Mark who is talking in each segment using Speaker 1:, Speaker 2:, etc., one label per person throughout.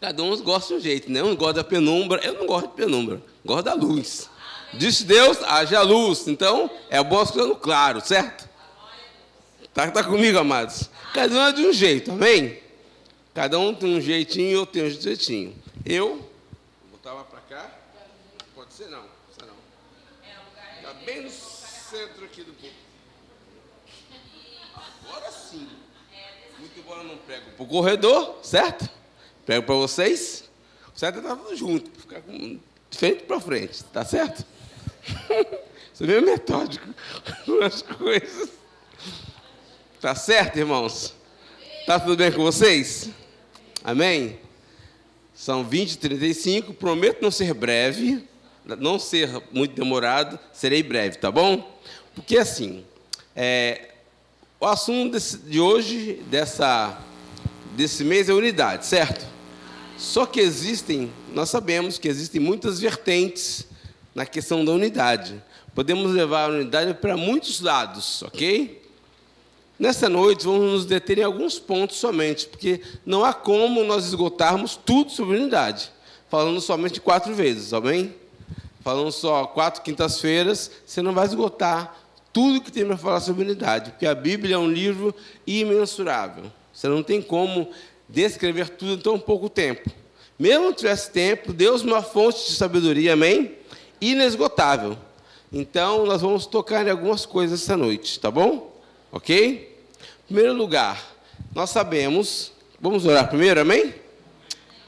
Speaker 1: Cada um gosta de um jeito, né? Um gosta da penumbra. Eu não gosto de penumbra, gosto da luz. Disse Deus, haja luz. Então, é bom as coisas no claro, certo? Tá comigo, amados? Cada um é de um jeito, amém? Cada um tem um jeitinho, eu tenho um jeitinho. Eu, vou botar lá para cá. Pode ser não, precisa não. Está bem no centro aqui do público. Agora sim. Muito embora eu não prego para o corredor, certo? Prego para vocês. O certo é estar tudo junto, ficar de frente para frente, tá certo? Você é meio metódico com as coisas. Tá certo, irmãos? Tá tudo bem com vocês? Amém? São 20h35, prometo não ser breve, não ser muito demorado, serei breve, tá bom? Porque assim, o assunto de hoje, desse mês é unidade, certo? Só que nós sabemos que existem muitas vertentes na questão da unidade. Podemos levar a unidade para muitos lados, ok? Nessa noite, vamos nos deter em alguns pontos somente, porque não há como nós esgotarmos tudo sobre unidade, falando somente 4 vezes, amém? Falando só 4 quintas-feiras, você não vai esgotar tudo que tem para falar sobre unidade, porque a Bíblia é um livro imensurável. Você não tem como descrever tudo em tão pouco tempo. Mesmo que tivesse tempo, Deus é uma fonte de sabedoria, amém? Inesgotável. Então, nós vamos tocar em algumas coisas essa noite, tá bom? Ok? Em primeiro lugar, nós sabemos... Vamos orar primeiro, amém?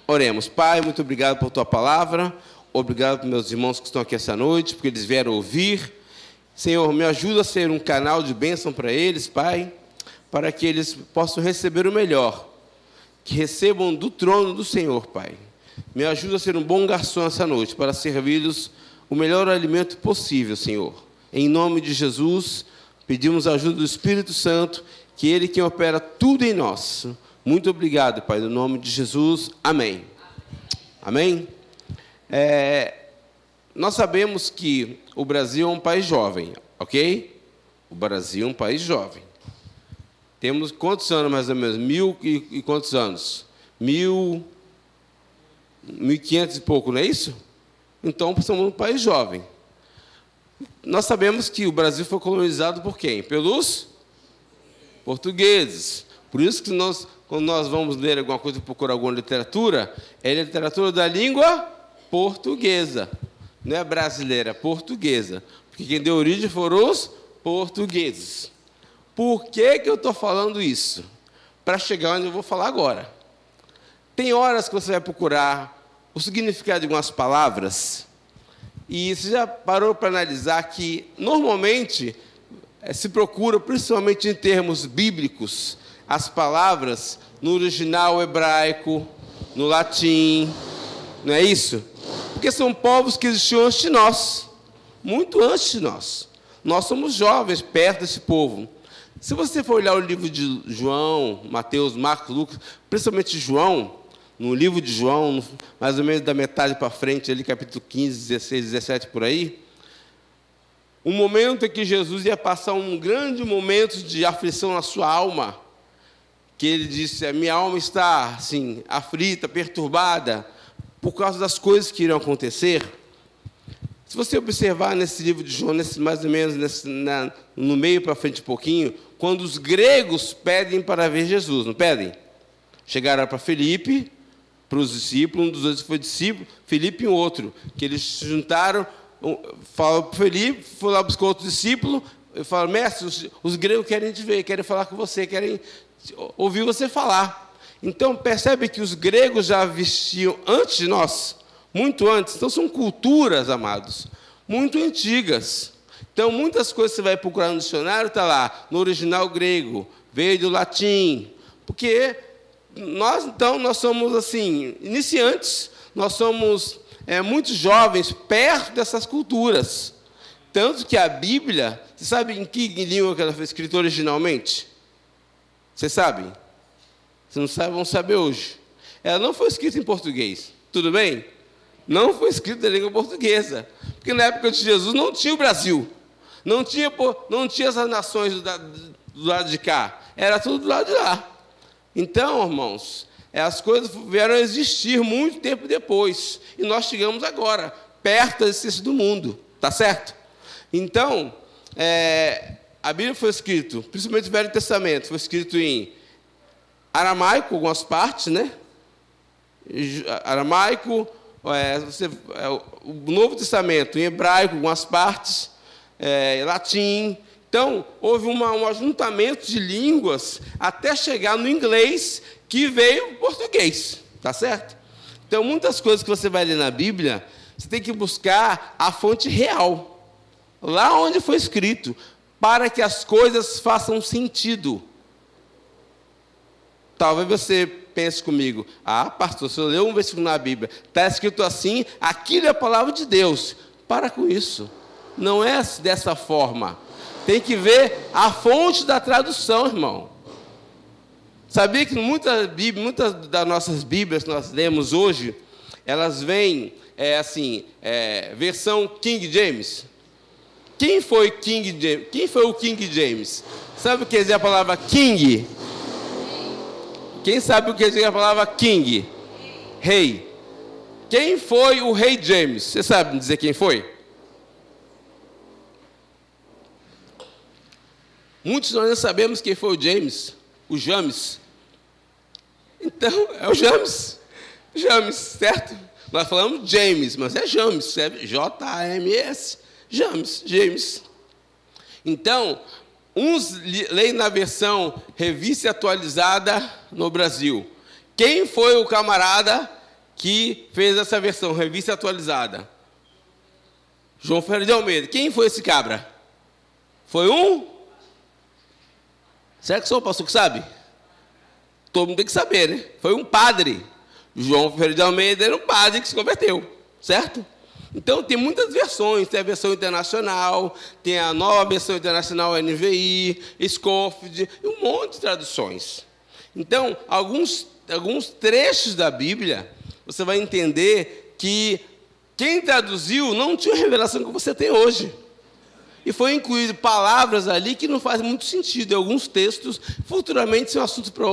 Speaker 1: Oremos. Pai, muito obrigado por tua palavra. Obrigado por meus irmãos que estão aqui essa noite, porque eles vieram ouvir. Senhor, me ajuda a ser um canal de bênção para eles, Pai, para que eles possam receber o melhor. Que recebam do trono do Senhor, Pai. Me ajuda a ser um bom garçom essa noite, para servi-los o melhor alimento possível, Senhor. Em nome de Jesus, pedimos a ajuda do Espírito Santo, que Ele quem opera tudo em nós. Muito obrigado, Pai, no nome de Jesus. Amém. Amém? Nós sabemos que o Brasil é um país jovem, ok? O Brasil é um país jovem. Temos quantos anos, mais ou menos? 1000 e quantos anos? 1500 e pouco, não é isso? Então, somos um país jovem. Nós sabemos que o Brasil foi colonizado por quem? Pelos portugueses. Por isso que quando nós vamos ler alguma coisa, procurar alguma literatura, é literatura da língua portuguesa. Não é brasileira, é portuguesa. Porque quem deu origem foram os portugueses. Por que eu estou falando isso? Para chegar onde eu vou falar agora. Tem horas que você vai procurar o significado de algumas palavras, e você já parou para analisar que, normalmente, se procura, principalmente em termos bíblicos, as palavras no original hebraico, no latim, não é isso? Porque são povos que existiam antes de nós, muito antes de nós. Nós somos jovens perto desse povo. Se você for olhar o livro de João, Mateus, Marcos, Lucas, principalmente João, no livro de João, mais ou menos da metade para frente, ali, capítulo 15, 16, 17, por aí, um momento em que Jesus ia passar um grande momento de aflição na sua alma, que ele disse, a minha alma está, assim, aflita, perturbada, por causa das coisas que irão acontecer. Se você observar nesse livro de João, mais ou menos no meio para frente um pouquinho, quando os gregos pedem para ver Jesus, não pedem? Chegaram para Filipe, para os discípulos, um dos dois foi discípulo, Filipe e um outro, que eles se juntaram, falaram para Filipe, foi lá buscar outro discípulo, e falaram, mestre, os gregos querem te ver, querem falar com você, querem ouvir você falar. Então, percebe que os gregos já vestiam antes de nós, muito antes. Então, são culturas, amados, muito antigas. Então, muitas coisas que você vai procurar no dicionário, está lá, no original grego, veio do latim, porque nós somos, assim, iniciantes, nós somos muito jovens, perto dessas culturas. Tanto que a Bíblia, você sabe em que língua que ela foi escrita originalmente? Vocês sabem? Se não sabem, vão saber hoje. Ela não foi escrita em português, tudo bem? Não foi escrita em língua portuguesa, porque na época de Jesus não tinha o Brasil, não tinha essas nações do lado de cá, era tudo do lado de lá. Então, irmãos, as coisas vieram a existir muito tempo depois. E nós chegamos agora, perto da existência do mundo. Tá certo? Então, a Bíblia foi escrita, principalmente o Velho Testamento, foi escrito em aramaico, algumas partes, né? Aramaico, o Novo Testamento em hebraico, algumas partes, latim. Então, houve um ajuntamento de línguas até chegar no inglês, que veio o português, tá certo? Então, muitas coisas que você vai ler na Bíblia, você tem que buscar a fonte real, lá onde foi escrito, para que as coisas façam sentido. Talvez você pense comigo, pastor, se eu ler um versículo na Bíblia, está escrito assim, aquilo é a palavra de Deus. Para com isso. Não é dessa forma. Tem que ver a fonte da tradução, irmão. Sabia que muitas das nossas Bíblias que nós lemos hoje, elas vêm, versão King James? Quem foi King James? Quem foi o King James? Sabe o que quer dizer a palavra King? Quem sabe o que quer dizer a palavra King? Rei. Quem foi o rei James? Você sabe dizer quem foi? Muitos de nós não sabemos quem foi o James, o James. Então, é o James. James, certo? Nós falamos James, mas é James, J-A-M-S. James. Então, uns leem na versão Revista Atualizada no Brasil. Quem foi o camarada que fez essa versão, Revista Atualizada? João Ferreira de Almeida. Quem foi esse cabra? Foi um? Será que sou o pastor que sabe? Todo mundo tem que saber, né? Foi um padre. João Ferreira de Almeida era um padre que se converteu, certo? Então, tem muitas versões. Tem a versão internacional, tem a nova versão internacional NVI, Scofield, e um monte de traduções. Então, alguns trechos da Bíblia, você vai entender que quem traduziu não tinha a revelação que você tem hoje. E foi incluído palavras ali que não fazem muito sentido. Em alguns textos, futuramente, isso é um assunto para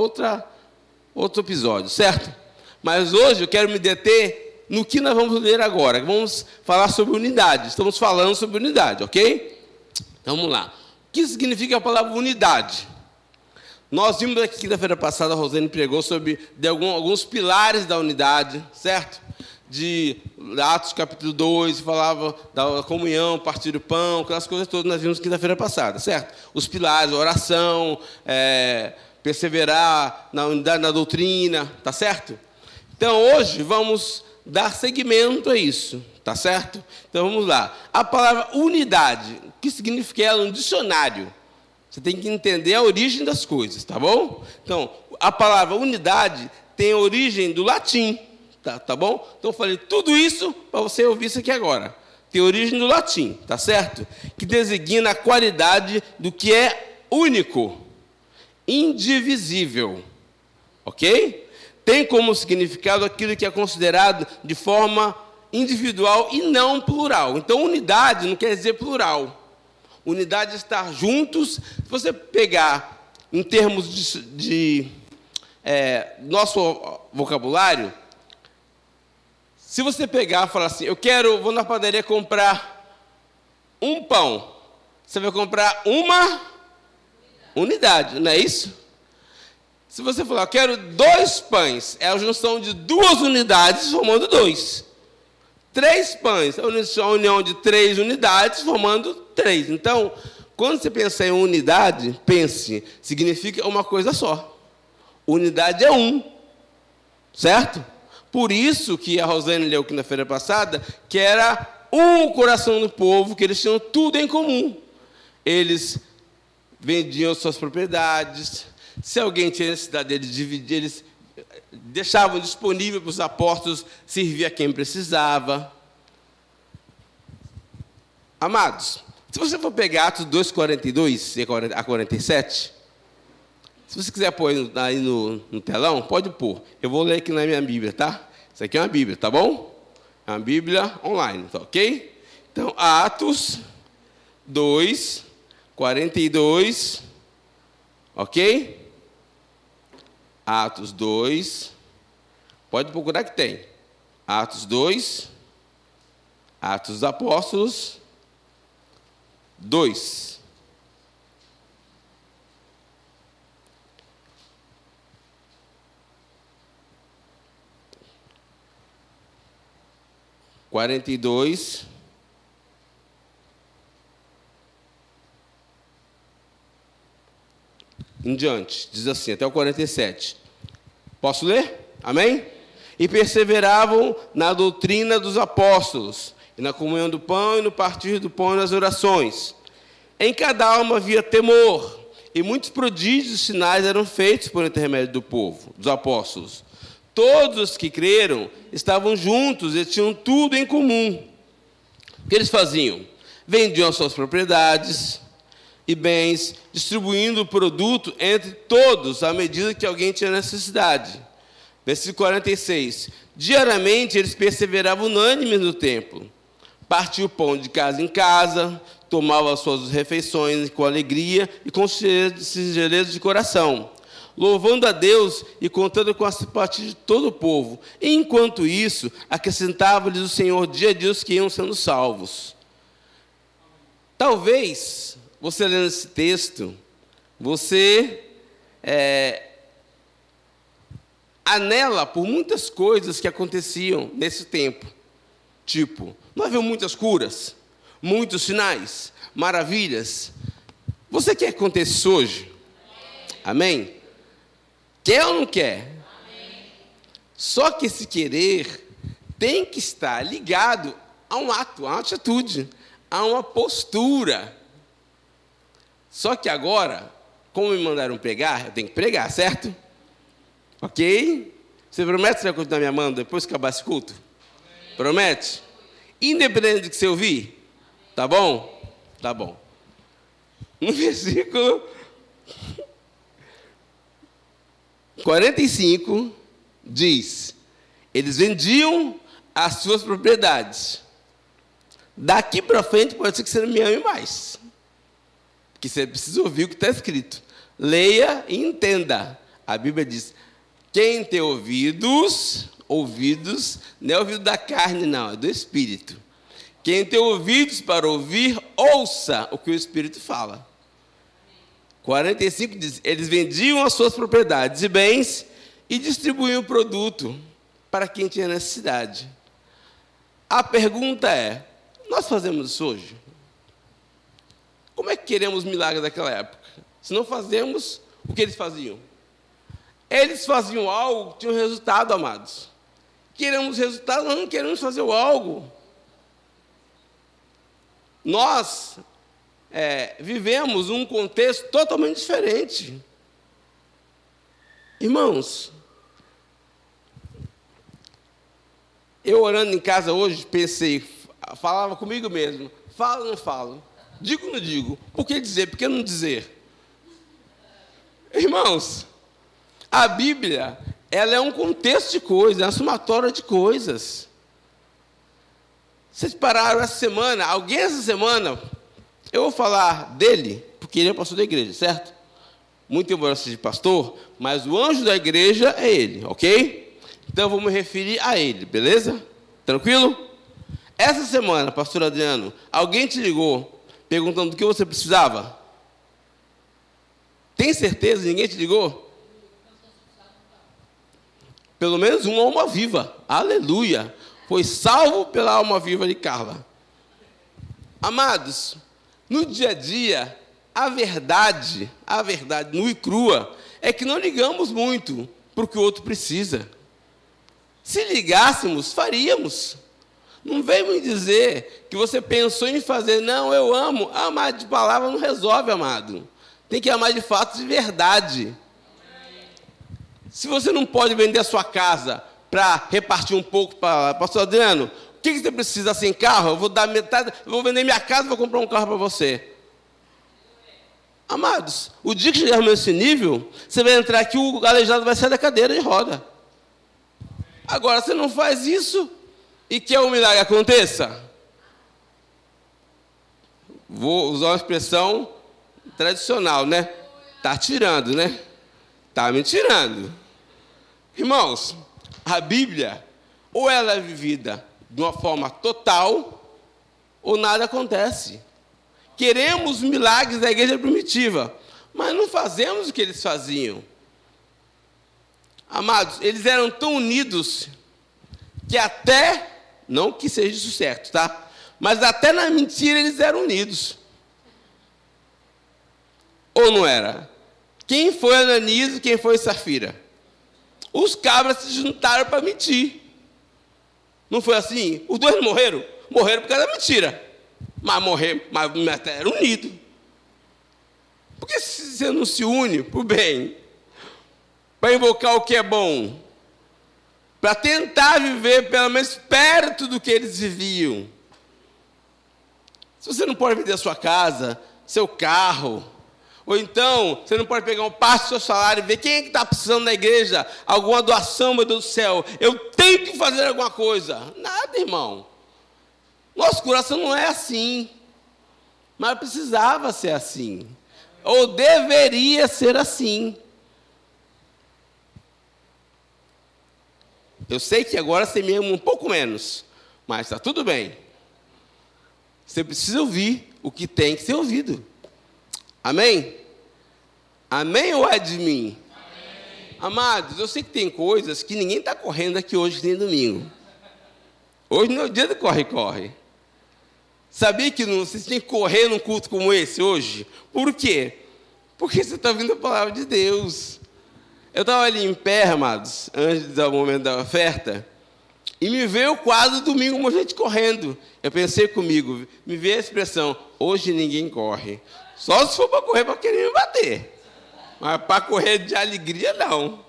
Speaker 1: outro episódio, certo? Mas hoje eu quero me deter no que nós vamos ler agora. Vamos falar sobre unidade. Estamos falando sobre unidade, ok? Então, vamos lá. O que significa a palavra unidade? Nós vimos aqui, quinta-feira passada, a Rosane pregou sobre alguns pilares da unidade, certo? De Atos capítulo 2, falava da comunhão, partir do pão, aquelas coisas todas nós vimos quinta-feira passada, certo? Os pilares, a oração, perseverar na unidade, na doutrina, tá certo? Então, hoje, vamos dar seguimento a isso, tá certo? Então, vamos lá. A palavra unidade, o que significa ela no dicionário? Você tem que entender a origem das coisas, tá bom? Então, a palavra unidade tem origem do latim, tá bom? Então, eu falei tudo isso para você ouvir isso aqui agora. Tem origem do latim, tá certo? Que designa a qualidade do que é único, indivisível, ok? Tem como significado aquilo que é considerado de forma individual e não plural. Então, unidade não quer dizer plural. Unidade é estar juntos. Se você pegar em termos de nosso vocabulário, se você pegar e falar assim, vou na padaria comprar um pão, você vai comprar uma unidade, não é isso? Se você falar, eu quero 2 pães, é a junção de 2 unidades formando 2. 3 pães, é a união de 3 unidades formando 3. Então, quando você pensa em unidade, significa uma coisa só. Unidade é um, certo? Por isso que a Rosane leu quinta-feira passada, que era um coração do povo, que eles tinham tudo em comum. Eles vendiam suas propriedades. Se alguém tinha necessidade deles dividir, eles deixavam disponível para os apóstolos servir a quem precisava. Amados, se você for pegar Atos 2:42 a 47, se você quiser pôr aí no telão, pode pôr. Eu vou ler aqui na minha Bíblia, tá? Isso aqui é uma Bíblia, tá bom? É uma Bíblia online, tá ok? Então, Atos 2:42, ok? Atos 2, Pode procurar que tem. Atos 2, Atos dos Apóstolos 2. Quarenta e dois. Em diante, diz assim, até o 47. Posso ler? Amém? E perseveravam na doutrina dos apóstolos, e na comunhão do pão, e no partir do pão e nas orações. Em cada alma havia temor, e muitos prodígios e sinais eram feitos por intermédio do povo, dos apóstolos. Todos os que creram estavam juntos e tinham tudo em comum. O que eles faziam? Vendiam as suas propriedades e bens, distribuindo o produto entre todos, à medida que alguém tinha necessidade. Versículo 46. Diariamente eles perseveravam unânimes no templo. Partiam o pão de casa em casa, tomavam as suas refeições com alegria e com singeleza de coração, louvando a Deus e contando com a simpatia de todo o povo. E, enquanto isso, acrescentava-lhes o Senhor dia a dia os que iam sendo salvos. Talvez, você lendo esse texto, você anela por muitas coisas que aconteciam nesse tempo. Tipo, não havia muitas curas, muitos sinais, maravilhas. Você quer que aconteça hoje? Amém? Quer ou não quer? Amém. Só que esse querer tem que estar ligado a um ato, a uma atitude, a uma postura. Só que agora, como me mandaram pregar, eu tenho que pregar, certo? Ok? Você promete que você vai continuar me amando depois que acabar esse culto? Amém. Promete? Independente do que você ouvir? Tá bom? Tá bom. No versículo 45, diz: eles vendiam as suas propriedades. Daqui para frente pode ser que você não me ame mais. Porque você precisa ouvir o que está escrito. Leia e entenda. A Bíblia diz: quem tem ouvidos, não é ouvido da carne, não, é do Espírito. Quem tem ouvidos para ouvir, ouça o que o Espírito fala. 45 diz: eles vendiam as suas propriedades e bens e distribuíam o produto para quem tinha necessidade. A pergunta é: nós fazemos isso hoje? Como é que queremos milagres daquela época? Se não fazemos, o que eles faziam? Eles faziam algo que tinha um resultado, amados. Queremos resultado, nós não queremos fazer algo. Nós vivemos um contexto totalmente diferente. Irmãos, eu orando em casa hoje, pensei, falava comigo mesmo, falo ou não falo? Digo ou não digo? Por que dizer? Por que não dizer? Irmãos, a Bíblia, ela é um contexto de coisas, é uma somatória de coisas. Vocês pararam essa semana, alguém essa semana, eu vou falar dele, porque ele é pastor da igreja, certo? Muito embora seja pastor, mas o anjo da igreja é ele, ok? Então eu vou me referir a ele, beleza? Tranquilo? Essa semana, pastor Adriano, alguém te ligou perguntando do que você precisava? Tem certeza? Ninguém te ligou? Pelo menos uma alma viva. Aleluia! Foi salvo pela alma viva de Carla. Amados, no dia a dia, a verdade nua e crua, é que não ligamos muito para o que o outro precisa. Se ligássemos, faríamos. Não vem me dizer que você pensou em fazer, não, eu amo. Amar de palavra não resolve, amado. Tem que amar de fato, de verdade. Se você não pode vender a sua casa para repartir um pouco para pastor Adriano, o que você precisa sem carro? Eu vou dar metade, eu vou vender minha casa e vou comprar um carro para você. Amados, o dia que chegarmos nesse nível, você vai entrar aqui, o aleijado vai sair da cadeira de roda. Agora, você não faz isso e quer o milagre aconteça? Vou usar uma expressão tradicional, né? Tá tirando, né? Tá me tirando. Irmãos, A Bíblia, ou ela é vivida de uma forma total, ou nada acontece. Queremos milagres da igreja primitiva, mas não fazemos o que eles faziam. Amados, eles eram tão unidos que até, não que seja isso certo, tá? Mas até na mentira eles eram unidos. Ou não era? Quem foi Ananias e quem foi Safira? Os cabras se juntaram para mentir. Não foi assim? Os dois morreram? Morreram por causa da mentira. Mas eram unidos. Por que você não se une para o bem? Para invocar o que é bom? Para tentar viver pelo menos perto do que eles viviam. Se você não pode vender a sua casa, seu carro, ou então você não pode pegar um parte do seu salário e ver quem é que está precisando da igreja, alguma doação, meu Deus do céu, eu tenho que fazer alguma coisa. Nada, irmão. Nosso coração não é assim. Mas precisava ser assim. Ou deveria ser assim. Eu sei que agora você me ama um pouco menos, mas está tudo bem. Você precisa ouvir o que tem que ser ouvido. Amém? Amém ou é de mim? Amém. Amados, eu sei que tem coisas que ninguém está correndo aqui hoje, nem domingo. Hoje não é o dia do corre-corre. Sabia que vocês têm que correr num culto como esse hoje? Por quê? Porque você está ouvindo a palavra de Deus. Eu estava ali em pé, amados, antes do momento da oferta, e me veio o quadro domingo, uma gente correndo. Eu pensei comigo, me veio a expressão, hoje ninguém corre. Só se for para correr para querer me bater. Mas para correr de alegria, não.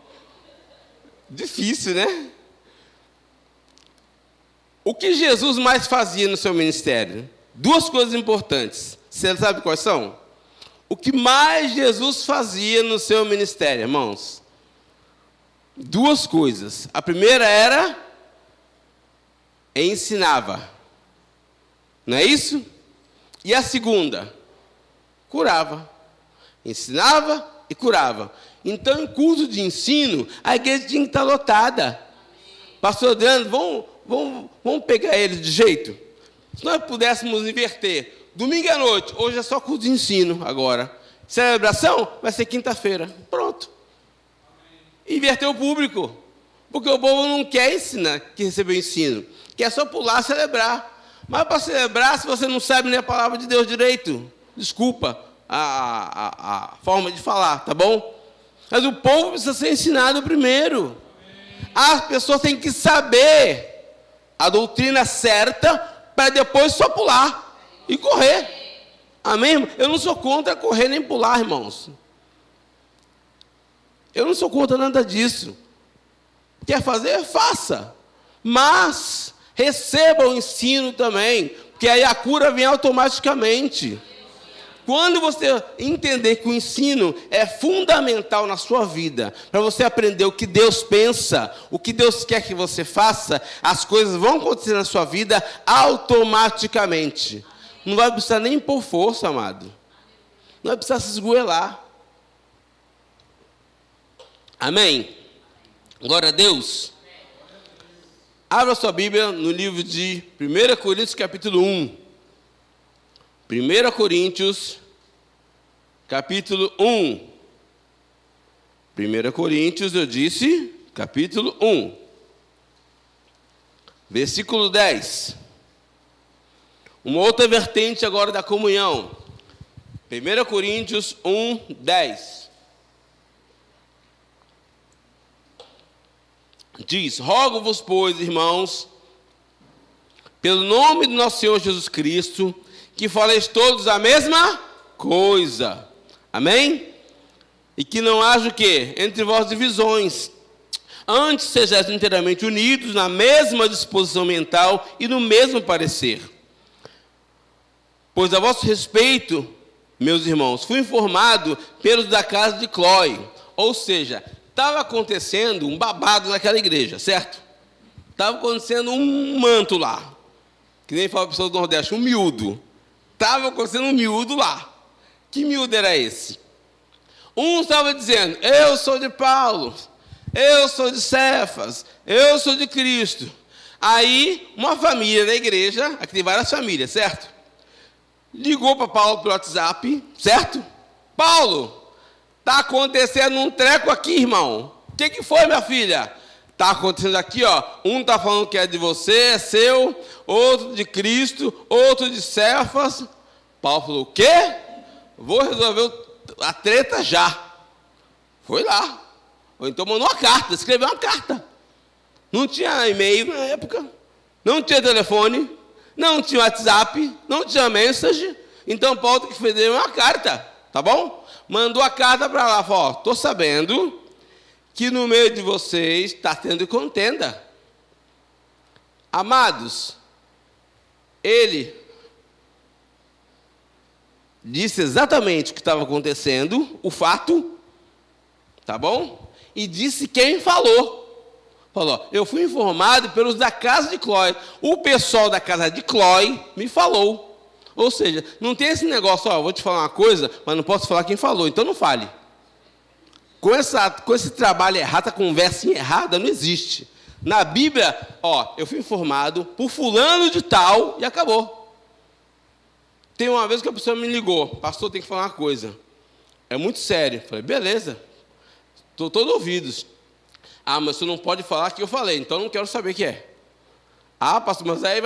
Speaker 1: Difícil, né? O que Jesus mais fazia no seu ministério? Duas coisas importantes. Você sabe quais são? O que mais Jesus fazia no seu ministério, irmãos? Duas coisas. A primeira era ensinava. Não é isso? E a segunda? Curava. Ensinava e curava. Então, em culto de ensino, a igreja tinha que estar lotada. Pastor Adriano, vamos pegar eles de jeito? Se nós pudéssemos inverter, domingo à noite, hoje é só culto de ensino agora. Celebração vai ser quinta-feira. Pronto. Inverter o público. Porque o povo não quer ensinar, que recebeu ensino. Quer só pular, celebrar. Mas para celebrar, se você não sabe nem a palavra de Deus direito, desculpa a forma de falar, tá bom? Mas o povo precisa ser ensinado primeiro. As pessoas têm que saber a doutrina certa para depois só pular e correr. Amém? Eu não sou contra correr nem pular, irmãos. Eu não sou contra nada disso. Quer fazer? Faça. Mas receba o ensino também, porque aí a cura vem automaticamente. Quando você entender que o ensino é fundamental na sua vida, para você aprender o que Deus pensa, o que Deus quer que você faça, as coisas vão acontecer na sua vida automaticamente. Não vai precisar nem pôr força, amado. Não vai precisar se esgoelar. Amém? Glória a Deus. Abra sua Bíblia no livro de 1 Coríntios, capítulo 1. 1 Coríntios, capítulo 1. 1 Coríntios, eu disse, capítulo 1. Versículo 10. Uma outra vertente agora da comunhão. 1 Coríntios 1, 10. Diz: rogo-vos, pois, irmãos, pelo nome do nosso Senhor Jesus Cristo, que faleis todos a mesma coisa. Amém? E que não haja o quê? Entre vós divisões. Antes sejais inteiramente unidos na mesma disposição mental e no mesmo parecer. Pois a vosso respeito, meus irmãos, fui informado pelos da casa de Cloe. Ou seja, estava acontecendo um babado naquela igreja, certo? Estava acontecendo um manto lá. Que nem fala a pessoa do Nordeste, um miúdo. Estava acontecendo um miúdo lá. Que miúdo era esse? Um estava dizendo, eu sou de Paulo. eu sou de Cefas, eu sou de Cristo. Aí, uma família da igreja, aqui tem várias famílias, certo? Ligou para Paulo pelo WhatsApp, certo? Paulo, está acontecendo um treco aqui, irmão. O que foi, minha filha? Está acontecendo aqui, ó. Um está falando que é de você, é seu. Outro de Cristo, outro de Cefas. Paulo falou, o quê? Vou resolver a treta já. Foi lá. Ou então mandou uma carta, escreveu uma carta. Não tinha e-mail na época. Não tinha telefone. Não tinha WhatsApp. Não tinha mensagem. Então Paulo tem que fazer uma carta. Tá bom? Mandou a carta para lá. Falou, estou sabendo que no meio de vocês está tendo contenda. Amados, ele disse exatamente o que estava acontecendo, o fato, tá bom? E disse quem falou. Falou, eu fui informado pelos da casa de Clói. O pessoal da casa de Clói me falou. Ou seja, não tem esse negócio, ó, vou te falar uma coisa, mas não posso falar quem falou, então não fale. Com esse trabalho errado, a conversa errada, não existe. Na Bíblia, ó, eu fui informado por fulano de tal e acabou. Tem uma vez que a pessoa me ligou, pastor, tem que falar uma coisa. É muito sério. Falei, beleza, estou todo ouvidos. Ah, mas você não pode falar que eu falei, então não quero saber o que é. Ah, pastor, mas aí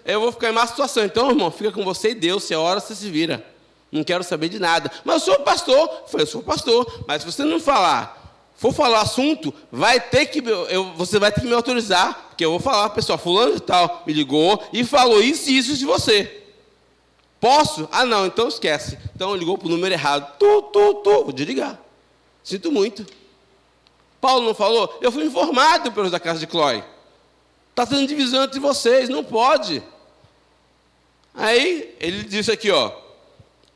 Speaker 1: eu vou ficar em má situação. Então, irmão, fica com você e Deus, se é hora, você se vira. Não quero saber de nada. Mas eu sou pastor. Eu falei, eu sou pastor. Mas se você não for falar o assunto, você vai ter que me autorizar. Porque eu vou falar, pessoal, fulano de tal me ligou e falou isso e isso de você. Posso? Ah, não, então esquece. Então ligou para o número errado. Vou desligar. Sinto muito. Paulo não falou? Eu fui informado pelos da casa de Clói. Está tendo divisão entre vocês, não pode. Aí, ele disse aqui, ó.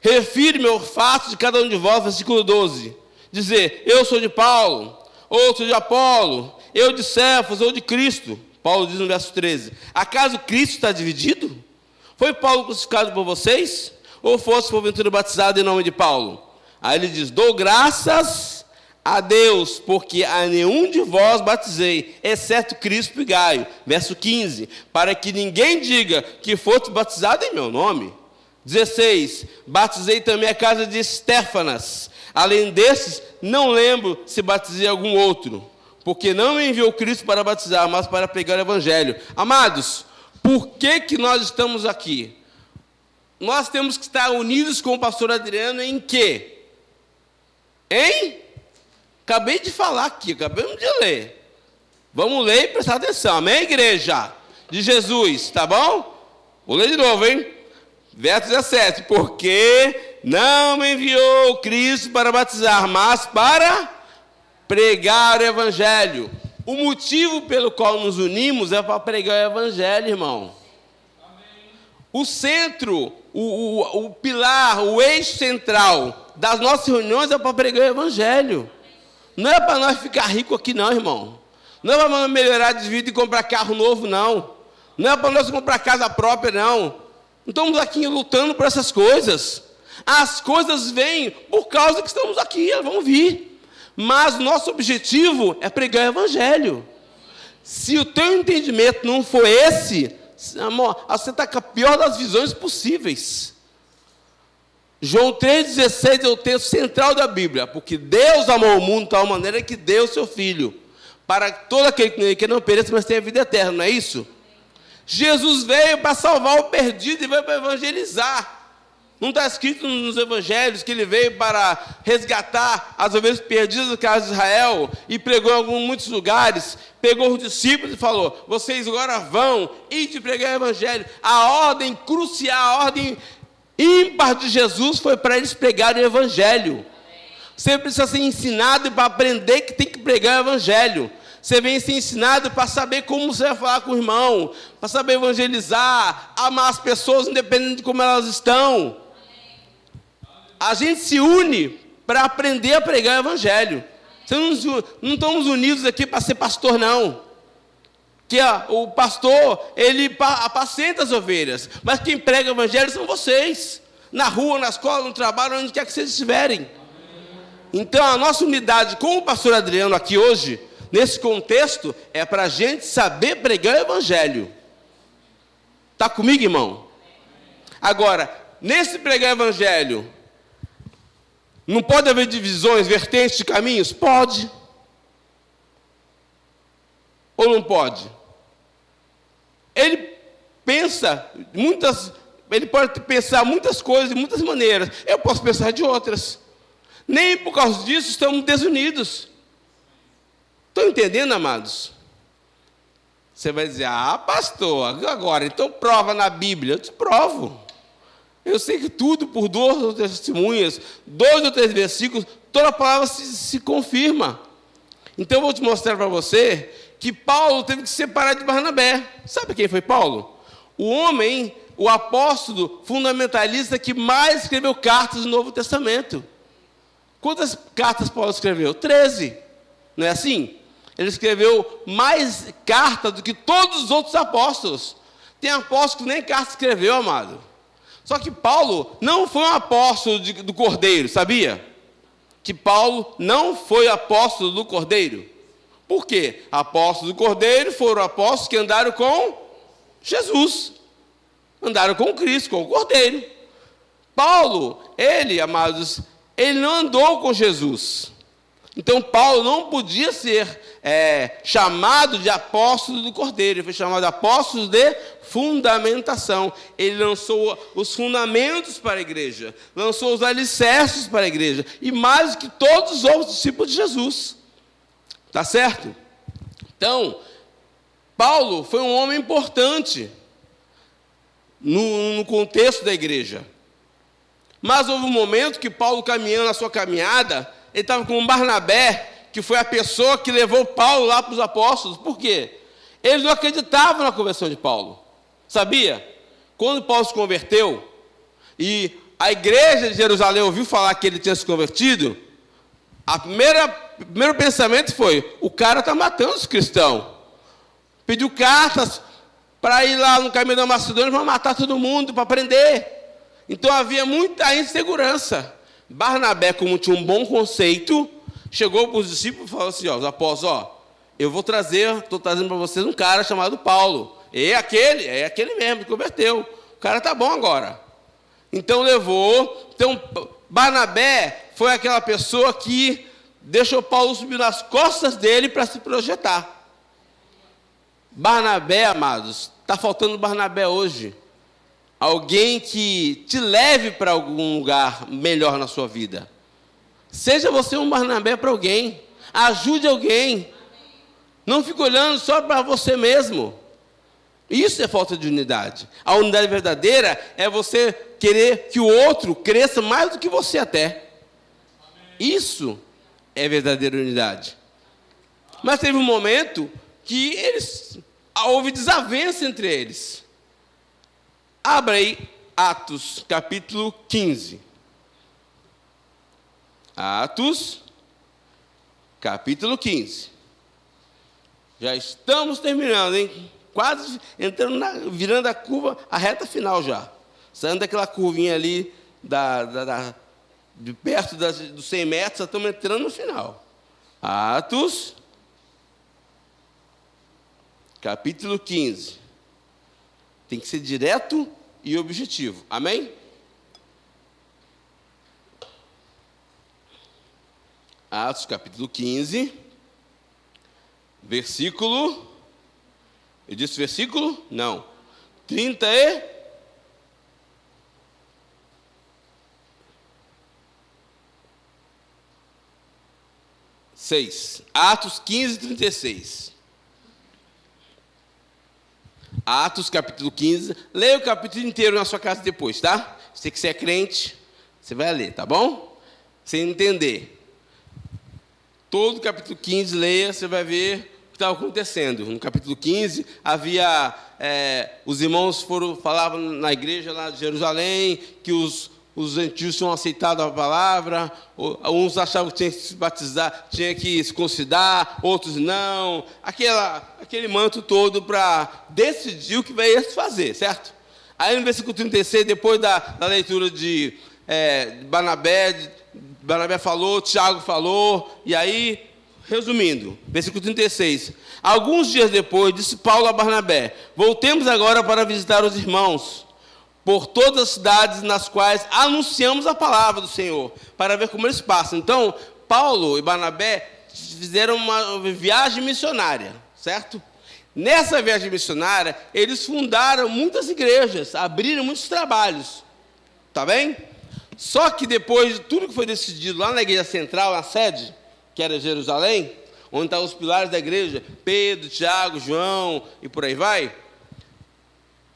Speaker 1: Refiro-me ao fato de cada um de vós, versículo 12. Dizer, eu sou de Paulo, outro de Apolo, eu de Cefas, ou de Cristo. Paulo diz no verso 13. Acaso Cristo está dividido? Foi Paulo crucificado por vocês? Ou fosse porventura batizado em nome de Paulo? Aí ele diz, dou graças a Deus, porque a nenhum de vós batizei, exceto Crispo e Gaio. Verso 15, para que ninguém diga que foste batizado em meu nome. 16, batizei também a casa de Estéfanas. Além desses, não lembro se batizei algum outro, porque não me enviou Cristo para batizar, mas para pregar o evangelho. Amados, por que nós estamos aqui? Nós temos que estar unidos com o pastor Adriano em quê? Acabei de falar aqui, acabamos de ler. Vamos ler e prestar atenção. Amém, igreja? De Jesus, tá bom? Vou ler de novo, hein? Verso 17. Porque não me enviou Cristo para batizar, mas para pregar o evangelho. O motivo pelo qual nos unimos é para pregar o evangelho, irmão. Amém. O centro, o pilar, o eixo central das nossas reuniões é para pregar o evangelho. Não é para nós ficar ricos aqui não, irmão. Não é para nós melhorar de vida e comprar carro novo, não. Não é para nós comprar casa própria, não. Não estamos aqui lutando por essas coisas. As coisas vêm por causa que estamos aqui, elas vão vir. Mas nosso objetivo é pregar o evangelho. Se o teu entendimento não for esse, amor, você está com a pior das visões possíveis. João 3,16 é o texto central da Bíblia. Porque Deus amou o mundo de tal maneira que deu o seu Filho, para todo aquele que não pereça, mas tenha vida eterna, não é isso? Jesus veio para salvar o perdido e veio para evangelizar. Não está escrito nos evangelhos que ele veio para resgatar as ovelhas perdidas do caso de Israel e pregou em muitos lugares, pegou os discípulos e falou, vocês agora vão e de pregar o evangelho. A ordem crucial, a ordem ímpar de Jesus foi para eles pregarem o evangelho. Você precisa ser ensinado para aprender que tem que pregar o evangelho. Você vem ser ensinado para saber como você vai falar com o irmão, para saber evangelizar, amar as pessoas independente de como elas estão. A gente se une para aprender a pregar o evangelho. Não estamos unidos aqui para ser pastor, não. Que o pastor, ele apacenta as ovelhas, mas quem prega o evangelho são vocês. Na rua, na escola, no trabalho, onde quer que vocês estiverem. Então, a nossa unidade com o pastor Adriano aqui hoje nesse contexto, é para a gente saber pregar o evangelho. Está comigo, irmão? Agora, nesse pregar o evangelho, não pode haver divisões, vertentes de caminhos? Pode. Ou não pode? Ele pode pensar muitas coisas de muitas maneiras. Eu posso pensar de outras. Nem por causa disso estamos desunidos. Estão entendendo, amados? Você vai dizer, pastor, agora, então prova na Bíblia. Eu te provo. Eu sei que tudo, por 2 ou 3 testemunhas, 2 ou 3 versículos, toda a palavra se confirma. Então eu vou te mostrar para você que Paulo teve que se separar de Barnabé. Sabe quem foi Paulo? O homem, o apóstolo fundamentalista que mais escreveu cartas no Novo Testamento. Quantas cartas Paulo escreveu? 13. Não é assim? Ele escreveu mais cartas do que todos os outros apóstolos. Tem apóstolo que nem carta escreveu, amado. Só que Paulo não foi um apóstolo do Cordeiro, sabia? Que Paulo não foi apóstolo do Cordeiro. Por quê? Apóstolos do Cordeiro foram apóstolos que andaram com Jesus. Andaram com Cristo, com o Cordeiro. Paulo, ele, amados, ele não andou com Jesus. Então, Paulo não podia ser chamado de apóstolo do Cordeiro. Ele foi chamado de apóstolo de fundamentação. Ele lançou os fundamentos para a igreja. Lançou os alicerces para a igreja. E mais do que todos os outros discípulos de Jesus. Tá certo? Então, Paulo foi um homem importante no contexto da igreja. Mas houve um momento que Paulo, caminhando a sua caminhada, ele estava com Barnabé, que foi a pessoa que levou Paulo lá para os apóstolos. Por quê? Eles não acreditavam na conversão de Paulo. Sabia? Quando Paulo se converteu, e a igreja de Jerusalém ouviu falar que ele tinha se convertido, o primeiro pensamento foi, o cara está matando os cristãos. Pediu cartas para ir lá no caminho da Macedônia para matar todo mundo, para prender. Então havia muita insegurança. Barnabé, como tinha um bom conceito, chegou para os discípulos e falou assim, os apóstolos, eu vou estou trazendo para vocês um cara chamado Paulo. É aquele mesmo que converteu. O cara está bom agora. Então levou. Então Barnabé foi aquela pessoa que deixou Paulo subir nas costas dele para se projetar. Barnabé, amados, está faltando Barnabé hoje. Alguém que te leve para algum lugar melhor na sua vida. Seja você um Barnabé para alguém. Ajude alguém. Não fique olhando só para você mesmo. Isso é falta de unidade. A unidade verdadeira é você querer que o outro cresça mais do que você até. Isso é verdadeira unidade. Mas teve um momento que houve desavença entre eles. Abra aí Atos, capítulo 15. Atos, capítulo 15. Já estamos terminando, hein? Quase entrando, virando a curva, a reta final já. Saindo daquela curvinha ali, de perto dos 100 metros, já estamos entrando no final. Atos, capítulo 15. Tem que ser direto e objetivo. Amém? Atos, capítulo 15, versículo... Eu disse versículo? Não. 36. Atos 15, 36. Atos, capítulo 15. Leia o capítulo inteiro na sua casa depois, tá? Você que você é crente, você vai ler, tá bom? Sem entender. Todo o capítulo 15, leia, você vai ver o que estava acontecendo. No capítulo 15, havia... os irmãos falavam na igreja lá de Jerusalém, que os gentios tinham aceitado a palavra, uns achavam que tinha que se batizar, tinha que se concidar, outros não. Aquele manto todo para decidir o que vai se fazer, certo? Aí no versículo 36, depois da leitura de Barnabé falou, Tiago falou, e aí resumindo, versículo 36. Alguns dias depois, disse Paulo a Barnabé: voltemos agora para visitar os irmãos por todas as cidades nas quais anunciamos a palavra do Senhor, para ver como eles passam. Então, Paulo e Barnabé fizeram uma viagem missionária, certo? Nessa viagem missionária, eles fundaram muitas igrejas, abriram muitos trabalhos, tá bem? Só que depois de tudo que foi decidido lá na igreja central, na sede, que era Jerusalém, onde estavam os pilares da igreja, Pedro, Tiago, João e por aí vai,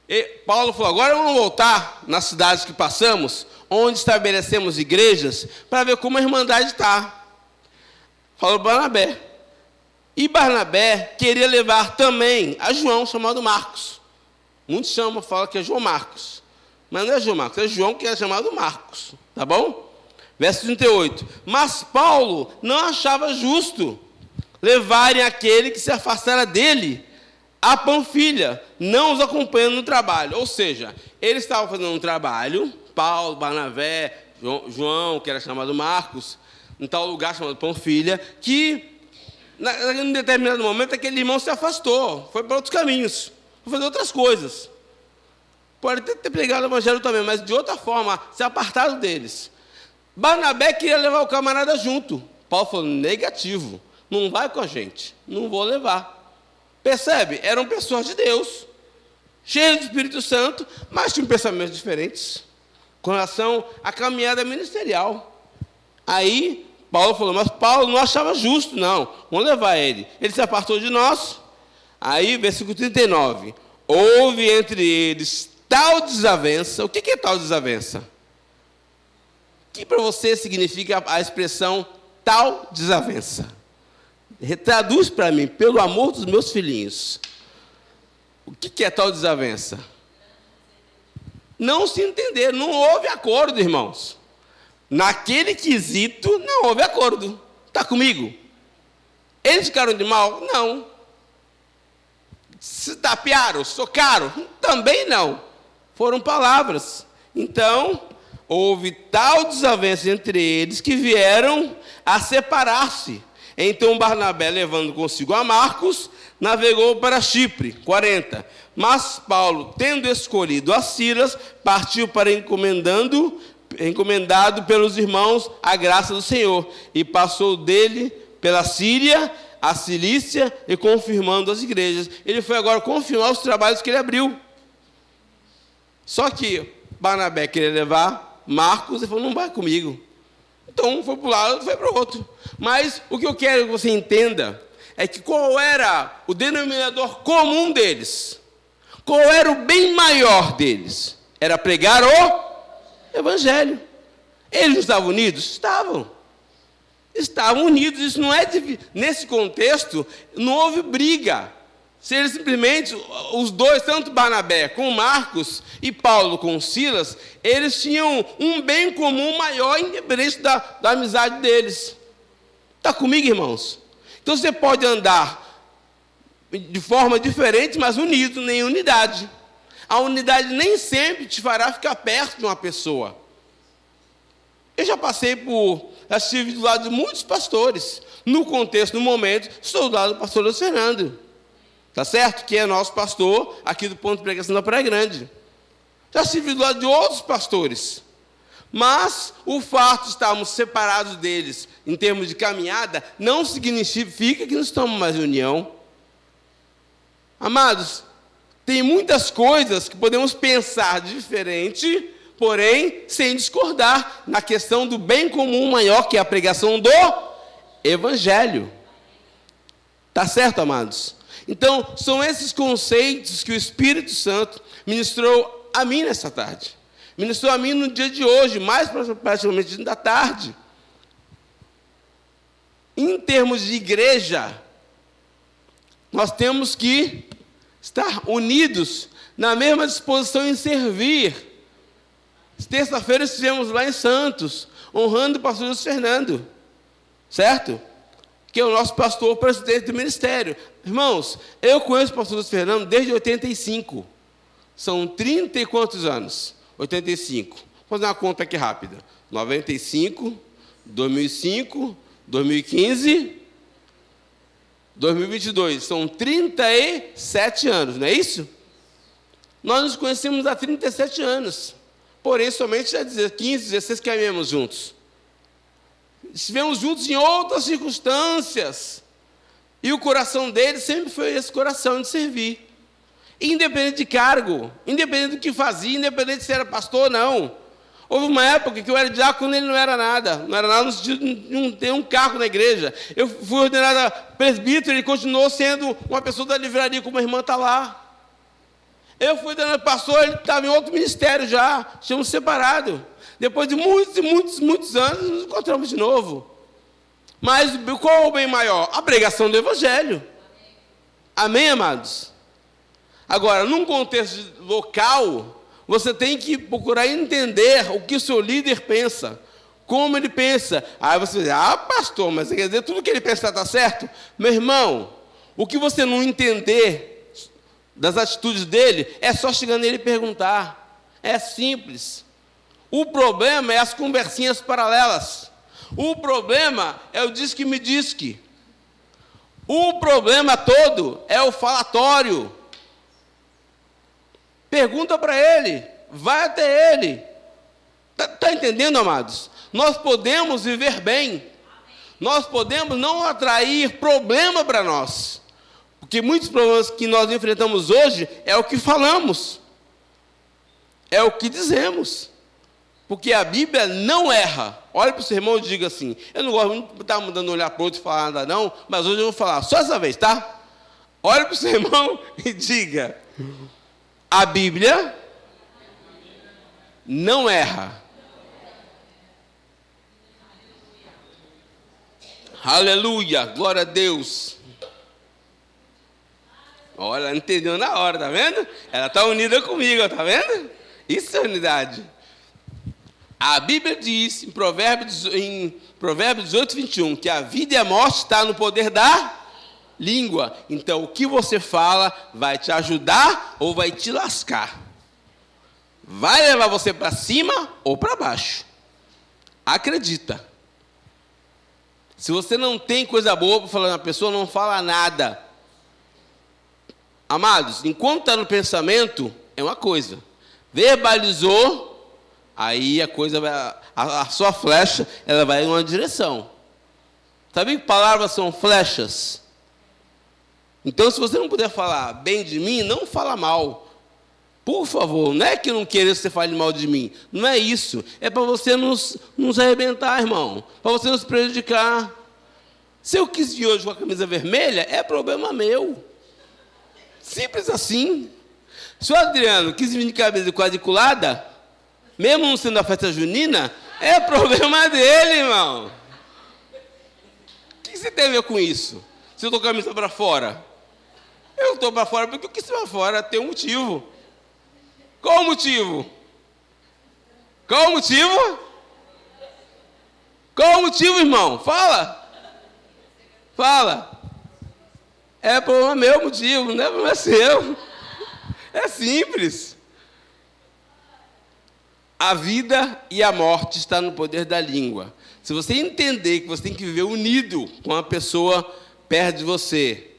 Speaker 1: e Paulo falou: agora vamos voltar nas cidades que passamos, onde estabelecemos igrejas, para ver como a irmandade está. Falou Barnabé. E Barnabé queria levar também a João, chamado Marcos. Muitos falam que é João Marcos. Mas não é João Marcos, é João que é chamado Marcos. Tá bom? Verso 38. Mas Paulo não achava justo levarem aquele que se afastara dele a Panfilha, não os acompanhando no trabalho. Ou seja, eles estavam fazendo um trabalho, Paulo, Barnabé, João, que era chamado Marcos, em tal lugar chamado Panfilha, que em determinado momento aquele irmão se afastou, foi para outros caminhos, foi fazer outras coisas. Pode ter pregado o evangelho também, mas de outra forma, se apartado deles. Barnabé queria levar o camarada junto. Paulo falou: negativo, não vai com a gente, não vou levar. Percebe? Eram pessoas de Deus, cheias do Espírito Santo, mas tinham pensamentos diferentes com relação à caminhada ministerial. Aí Paulo falou: mas Paulo não achava justo, não, vamos levar ele. Ele se apartou de nós. Aí, versículo 39, houve entre eles tal desavença. O que é tal desavença? O que para você significa a expressão tal desavença? Traduz para mim, pelo amor dos meus filhinhos. O que é tal desavença? Não se entender, não houve acordo, irmãos. Naquele quesito, não houve acordo. Está comigo? Eles ficaram de mal? Não. Se tapearam, socaram? Também não. Foram palavras. Então, houve tal desavença entre eles que vieram a separar-se. Então Barnabé, levando consigo a Marcos, navegou para Chipre, 40. Mas Paulo, tendo escolhido a Silas, partiu para encomendado pelos irmãos a graça do Senhor, e passou dele pela Síria, a Cilícia, e confirmando as igrejas. Ele foi agora confirmar os trabalhos que ele abriu. Só que Barnabé queria levar Marcos e falou: não vai comigo. Então, foi para um lado, foi para o outro. Mas o que eu quero que você entenda é que qual era o denominador comum deles? Qual era o bem maior deles? Era pregar o evangelho. Eles não estavam unidos? Estavam. Estavam unidos. Isso não é... Nesse contexto, não houve briga. Se eles simplesmente, os dois, tanto Barnabé com Marcos e Paulo com Silas, eles tinham um bem comum maior, independente da amizade deles. Está comigo, irmãos? Então você pode andar de forma diferente, mas unido, em unidade. A unidade nem sempre te fará ficar perto de uma pessoa. Eu já passei já estive do lado de muitos pastores. No contexto, no momento, estou do lado do pastor Luiz Fernando. Tá certo? Que é nosso pastor aqui do ponto de pregação da Praia Grande. Já estive do lado de outros pastores. Mas o fato de estarmos separados deles em termos de caminhada não significa que não estamos mais em união. Amados, tem muitas coisas que podemos pensar diferente, porém sem discordar na questão do bem comum maior, que é a pregação do Evangelho. Tá certo, amados? Então, são esses conceitos que o Espírito Santo ministrou a mim nessa tarde. Ministrou a mim no dia de hoje, mais praticamente da tarde. Em termos de igreja, nós temos que estar unidos na mesma disposição em servir. Terça-feira estivemos lá em Santos, honrando o pastor Luiz Fernando, certo? Que é o nosso pastor, presidente do ministério. Irmãos, eu conheço o pastor Luiz Fernando desde 85. São 30 e quantos anos? 85. Vou fazer uma conta aqui rápida. 95, 2005, 2015, 2022, são 37 anos, não é isso? Nós nos conhecemos há 37 anos, porém somente há 15, 16 caminhamos juntos. Estivemos juntos em outras circunstâncias, e o coração dele sempre foi esse coração de servir. Independente de cargo, independente do que fazia, independente se era pastor ou não. Houve uma época que eu era diácono e ele não era nada no sentido de não ter um cargo na igreja. Eu fui ordenado a presbítero, ele continuou sendo uma pessoa da livraria, como a irmã está lá. Eu fui ordenado pastor, ele estava em outro ministério já, tínhamos separado. Depois de muitos e muitos, muitos anos, nos encontramos de novo. Mas qual é o bem maior? A pregação do Evangelho. Amém, amados? Agora, num contexto local, você tem que procurar entender o que o seu líder pensa, como ele pensa. Aí você diz, pastor, mas quer dizer, tudo que ele pensa está certo? Meu irmão, o que você não entender das atitudes dele, é só chegar nele e perguntar. É simples. O problema é as conversinhas paralelas. O problema é o diz que me diz que. O problema todo é o falatório. Pergunta para ele, vai até ele. Está entendendo, amados? Nós podemos viver bem. Nós podemos não atrair problema para nós. Porque muitos problemas que nós enfrentamos hoje é o que falamos. É o que dizemos. Porque a Bíblia não erra. Olha para o seu irmão e diga assim, eu não gosto muito de estar mandando olhar para o outro e falar nada não, mas hoje eu vou falar, só essa vez, tá? Olha para o seu irmão e diga, a Bíblia não erra. Aleluia, glória a Deus. Olha, ela entendeu na hora, tá vendo? Ela está unida comigo, tá vendo? Isso é unidade. A Bíblia diz, em Provérbios 18, 21, que a vida e a morte estão no poder da língua. Então, o que você fala vai te ajudar ou vai te lascar. Vai levar você para cima ou para baixo. Acredita. Se você não tem coisa boa para falar na pessoa, não fala nada. Amados, enquanto está no pensamento, é uma coisa. Verbalizou, aí a coisa vai, a sua flecha, ela vai em uma direção. Sabe que palavras são flechas? Então, se você não puder falar bem de mim, não fala mal. Por favor, não é que eu não queira que você fale mal de mim. Não é isso. É para você nos arrebentar, irmão. Para você nos prejudicar. Se eu quis vir hoje com a camisa vermelha, é problema meu. Simples assim. Se o Adriano quis vir de camisa quadriculada, mesmo não sendo a festa junina, é problema dele, irmão. O que você tem a ver com isso? Se eu estou com a camisa para fora? Eu estou para fora porque eu quis ir para fora, tem um motivo. Qual o motivo? Qual o motivo? Qual o motivo, irmão? Fala. Fala. É problema meu motivo, não é problema seu. É simples. A vida e a morte estão no poder da língua. Se você entender que você tem que viver unido com a pessoa perto de você,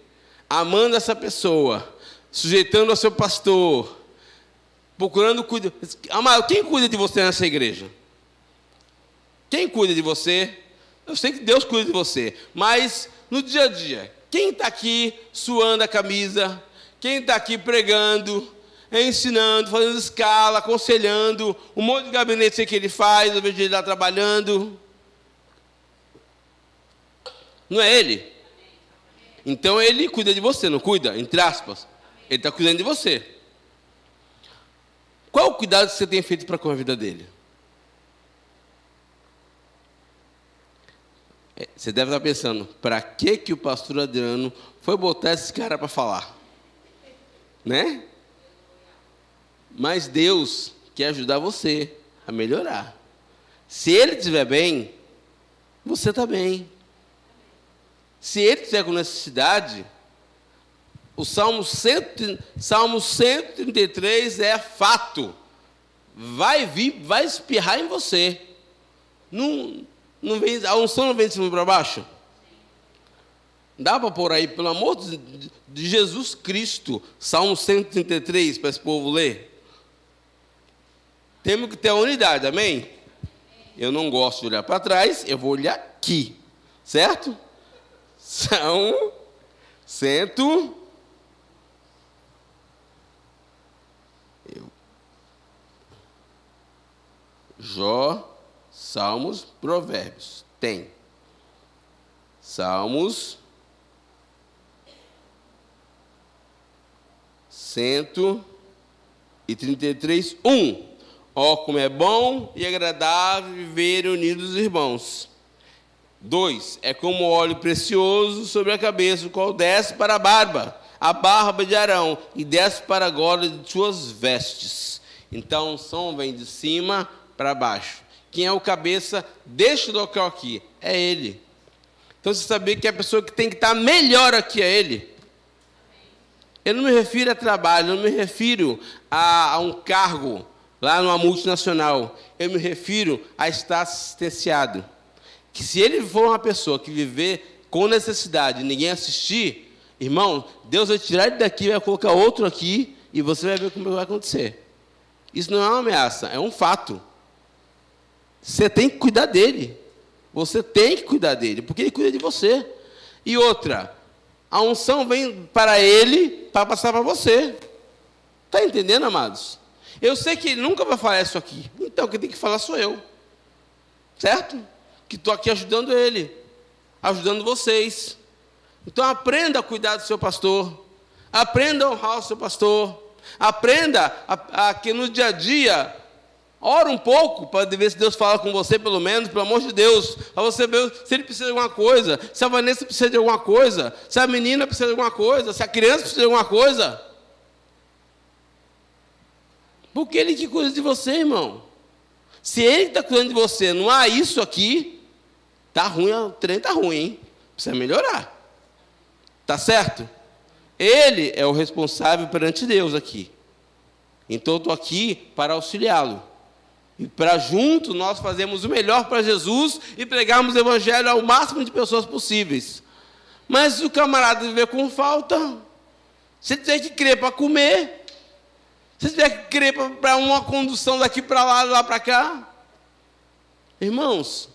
Speaker 1: amando essa pessoa, sujeitando ao seu pastor, procurando cuidar. Amado, quem cuida de você nessa igreja? Quem cuida de você? Eu sei que Deus cuida de você, mas no dia a dia, quem está aqui suando a camisa? Quem está aqui pregando, ensinando, fazendo escala, aconselhando, um monte de gabinete que ele faz, ao invés de ele estar trabalhando? Não é ele? Então ele cuida de você, não cuida? Entre aspas. Ele está cuidando de você. Qual o cuidado que você tem feito para com a vida dele? Você deve estar pensando, para que o pastor Adriano foi botar esse cara para falar? Né? Mas Deus quer ajudar você a melhorar. Se ele estiver bem, você está bem. Se ele estiver com necessidade, o Salmo 133 é fato. Vai vir, vai espirrar em você. Não vem, a unção não vem de cima para baixo? Dá para pôr aí, pelo amor de Jesus Cristo, Salmo 133, para esse povo ler? Temos que ter a unidade, amém? Eu não gosto de olhar para trás, eu vou olhar aqui, certo? São Jó, Salmos, Provérbios. Tem. Salmos 133, 1. Ó, como é bom e agradável viver unidos, irmãos. 2. É como óleo precioso sobre a cabeça, o qual desce para a barba de Arão, e desce para a gola de suas vestes. Então, o som vem de cima para baixo. Quem é o cabeça deste local aqui? É ele. Então, você sabia que a pessoa que tem que estar melhor aqui é ele. Eu não me refiro a trabalho, eu não me refiro a um cargo lá numa multinacional. Eu me refiro a estar assistenciado. Que se ele for uma pessoa que viver com necessidade e ninguém assistir, irmão, Deus vai tirar ele daqui, vai colocar outro aqui, e você vai ver como vai acontecer. Isso não é uma ameaça, é um fato. Você tem que cuidar dele. Você tem que cuidar dele, porque ele cuida de você. E outra, a unção vem para ele, para passar para você. Está entendendo, amados? Eu sei que ele nunca vai falar isso aqui. Então, quem tem que falar sou eu. Certo? Que estou aqui ajudando ele. Ajudando vocês. Então, aprenda a cuidar do seu pastor. Aprenda a honrar o seu pastor. Aprenda a que no dia a dia, ora um pouco para ver se Deus fala com você, pelo menos, pelo amor de Deus. Para você ver se ele precisa de alguma coisa. Se a Vanessa precisa de alguma coisa. Se a menina precisa de alguma coisa. Se a criança precisa de alguma coisa. Porque ele que cuida de você, irmão. Se ele está cuidando de você, não há isso aqui, está ruim, o trem está ruim, hein? Precisa melhorar. Está certo? Ele é o responsável perante Deus aqui. Então eu estou aqui para auxiliá-lo. E para junto nós fazermos o melhor para Jesus e pregarmos o evangelho ao máximo de pessoas possíveis. Mas se o camarada viver com falta, se tiver que crer para comer, se tiver que crer para uma condução daqui para lá para cá, irmãos,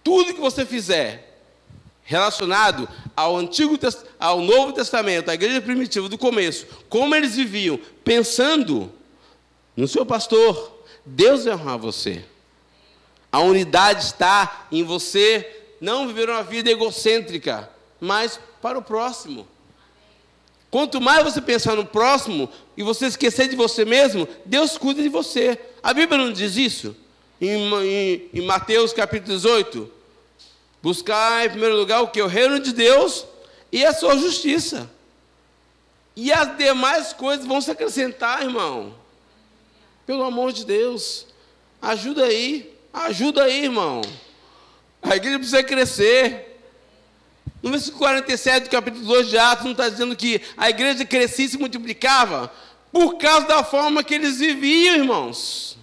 Speaker 1: tudo que você fizer relacionado ao Novo Testamento, à igreja primitiva do começo, como eles viviam, pensando no seu pastor, Deus vai honrar você. A unidade está em você não viver uma vida egocêntrica, mas para o próximo. Quanto mais você pensar no próximo e você esquecer de você mesmo, Deus cuida de você. A Bíblia não diz isso? Em Mateus capítulo 18, buscar em primeiro lugar o que? O reino de Deus e a sua justiça. E as demais coisas vão se acrescentar, irmão. Pelo amor de Deus, ajuda aí, irmão. A igreja precisa crescer. No versículo 47 do capítulo 2 de Atos, não está dizendo que a igreja crescia e se multiplicava por causa da forma que eles viviam, irmãos.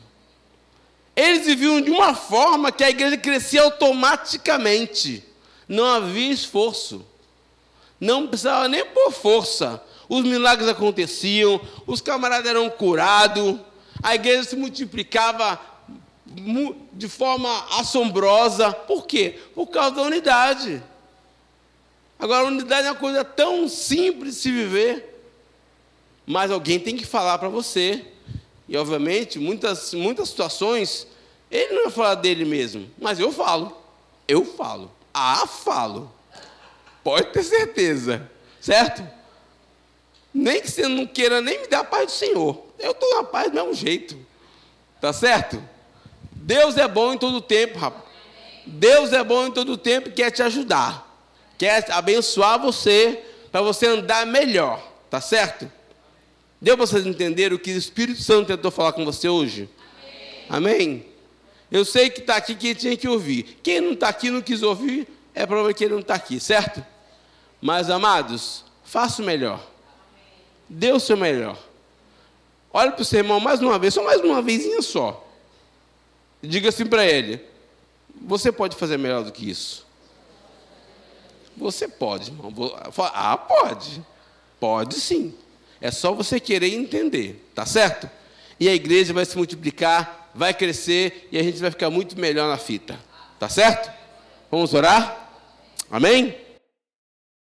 Speaker 1: Eles viviam de uma forma que a igreja crescia automaticamente. Não havia esforço. Não precisava nem por força. Os milagres aconteciam, os camaradas eram curados, a igreja se multiplicava de forma assombrosa. Por quê? Por causa da unidade. Agora, a unidade é uma coisa tão simples de se viver, mas alguém tem que falar para você. E, obviamente, muitas situações, ele não vai falar dele mesmo, mas eu falo. Falo. Pode ter certeza, certo? Nem que você não queira nem me dar a paz do Senhor. Eu estou na paz do mesmo jeito. Tá certo? Deus é bom em todo tempo, rapaz. Deus é bom em todo tempo e quer te ajudar. Quer abençoar você, para você andar melhor. Tá certo? Deu para vocês entenderem o que o Espírito Santo tentou falar com você hoje? Amém? Eu sei que está aqui quem tinha que ouvir. Quem não está aqui não quis ouvir, é provável que ele não está aqui, certo? Mas, amados, faça o melhor. Dê o seu melhor. Olha para o seu irmão mais uma vez, só mais uma vezinha só. E diga assim para ele: você pode fazer melhor do que isso. Você pode, irmão. Ah, pode. Pode sim. É só você querer entender, tá certo? E a igreja vai se multiplicar, vai crescer, e a gente vai ficar muito melhor na fita. Tá certo? Vamos orar? Amém?